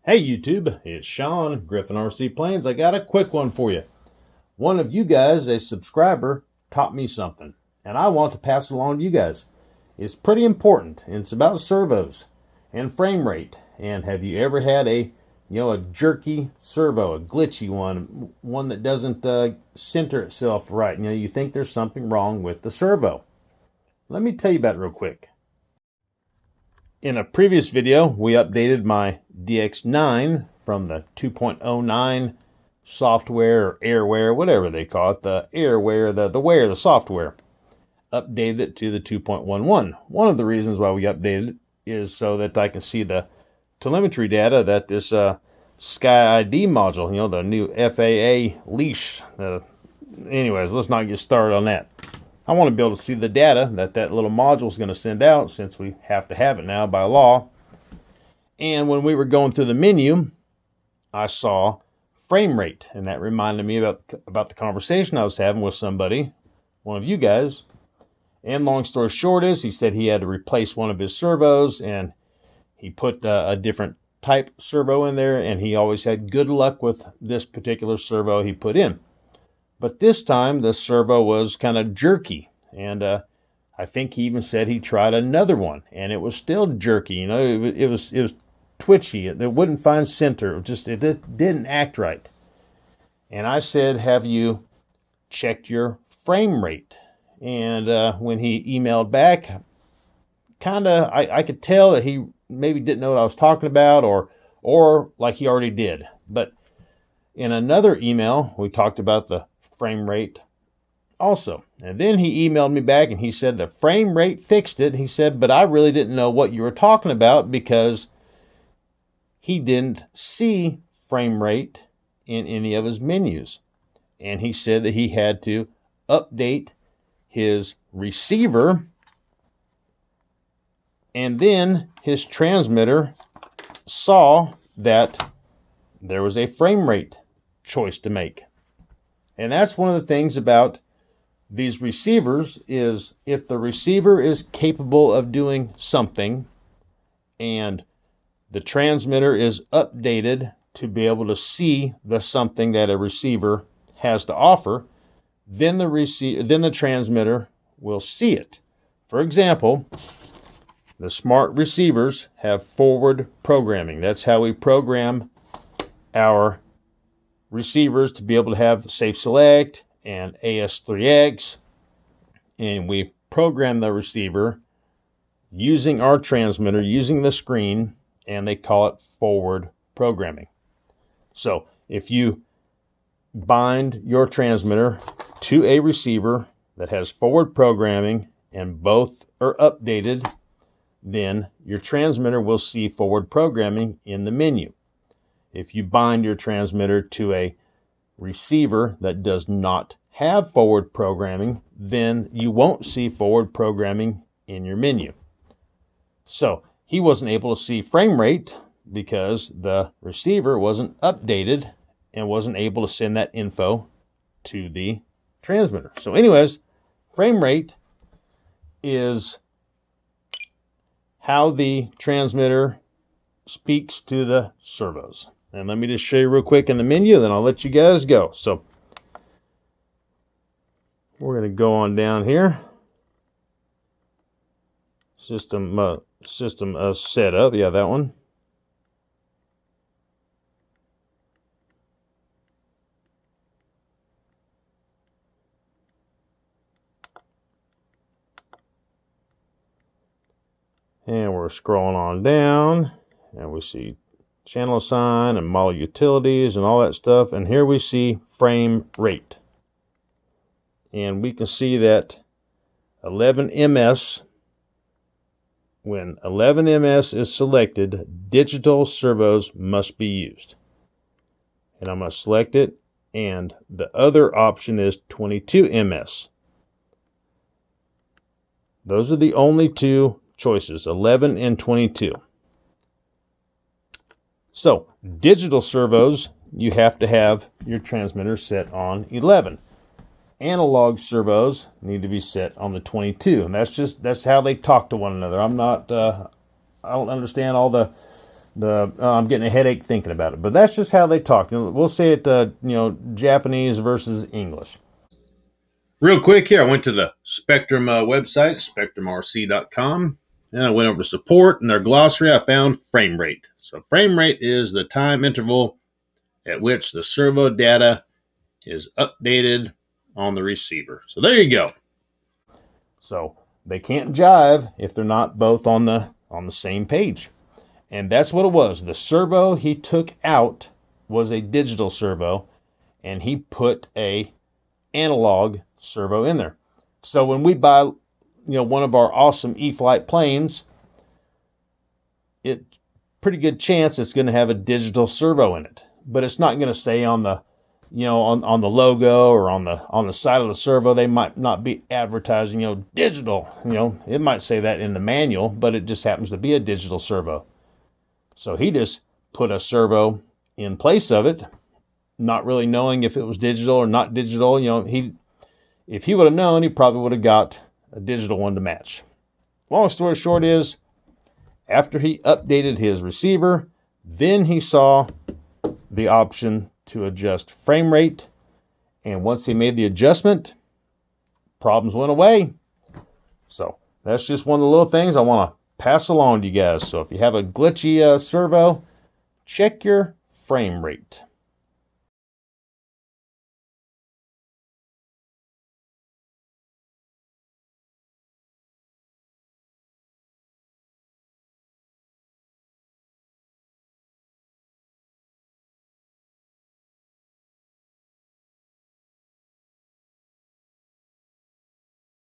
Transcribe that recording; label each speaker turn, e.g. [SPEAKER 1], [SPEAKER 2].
[SPEAKER 1] Hey YouTube, it's Sean, Griffin RC Planes. I got a quick one for you. One of you guys, a subscriber, taught me something, and I want to pass it along to you guys. It's pretty important, and it's about servos and frame rate. And have you ever had a jerky servo, a glitchy one that doesn't center itself right? You think there's something wrong with the servo. Let me tell you about it real quick. In a previous video, we updated my DX9 from the 2.09 software or airware, whatever they call it, the airware, the software. Updated it to the 2.11. One of the reasons why we updated it is so that I can see the telemetry data that this Sky ID module, the new FAA leash. Anyways, let's not get started on that. I want to be able to see the data that little module is going to send out, since we have to have it now by law. And when we were going through the menu, I saw frame rate, and that reminded me about the conversation I was having with somebody, one of you guys. And long story short is, he said he had to replace one of his servos, and he put a different type servo in there, and he always had good luck with this particular servo he put in. But this time, the servo was kind of jerky, and I think he even said he tried another one, and it was still jerky. It was twitchy. It wouldn't find center. It didn't act right. And I said, "Have you checked your frame rate?" And when he emailed back, I could tell that he maybe didn't know what I was talking about, or like he already did. But in another email, we talked about the frame rate also. And then he emailed me back and he said the frame rate fixed it. He said, but I really didn't know what you were talking about, because he didn't see frame rate in any of his menus. And he said that he had to update his receiver, and then his transmitter saw that there was a frame rate choice to make. And that's one of the things about these receivers, is if the receiver is capable of doing something and the transmitter is updated to be able to see the something that a receiver has to offer, then the transmitter will see it. For example, the smart receivers have forward programming. That's how we program our receivers, to be able to have Safe Select and AS3X, and we program the receiver using our transmitter, using the screen, and they call it forward programming. So if you bind your transmitter to a receiver that has forward programming and both are updated, then your transmitter will see forward programming in the menu. If you bind your transmitter to a receiver that does not have forward programming, then you won't see forward programming in your menu. So he wasn't able to see frame rate because the receiver wasn't updated and wasn't able to send that info to the transmitter. So anyways, frame rate is how the transmitter speaks to the servos. And let me just show you real quick in the menu, then I'll let you guys go. So we're going to go on down here. System setup. Yeah, that one. And we're scrolling on down, and we see channel assign and model utilities and all that stuff. And here we see frame rate. And we can see that 11 ms, when 11 ms is selected, digital servos must be used. And I'm going to select it. And the other option is 22 ms. Those are the only two choices, 11 and 22. So digital servos, you have to have your transmitter set on 11. Analog servos need to be set on the 22, and that's how they talk to one another. I don't understand all the I'm getting a headache thinking about it. But that's just how they talk. We'll say it, Japanese versus English. Real quick here, I went to the Spektrum website, SpektrumRC.com, and I went over to support. In their glossary, I found frame rate. So frame rate is the time interval at which the servo data is updated on the receiver. So there you go. So they can't jive if they're not both on the same page. And that's what it was. The servo he took out was a digital servo, and he put a analog servo in there. So when we buy, one of our awesome E-flite planes, it's pretty good chance it's going to have a digital servo in it, but it's not going to say on the, on the logo or on the side of the servo. They might not be advertising, digital. It might say that in the manual, but it just happens to be a digital servo. So he just put a servo in place of it, not really knowing if it was digital or not digital. If he would have known, he probably would have got a digital one to match. Long story short is, after he updated his receiver, then he saw the option to adjust frame rate. And once he made the adjustment, problems went away. So that's just one of the little things I want to pass along to you guys. So if you have a glitchy servo, check your frame rate.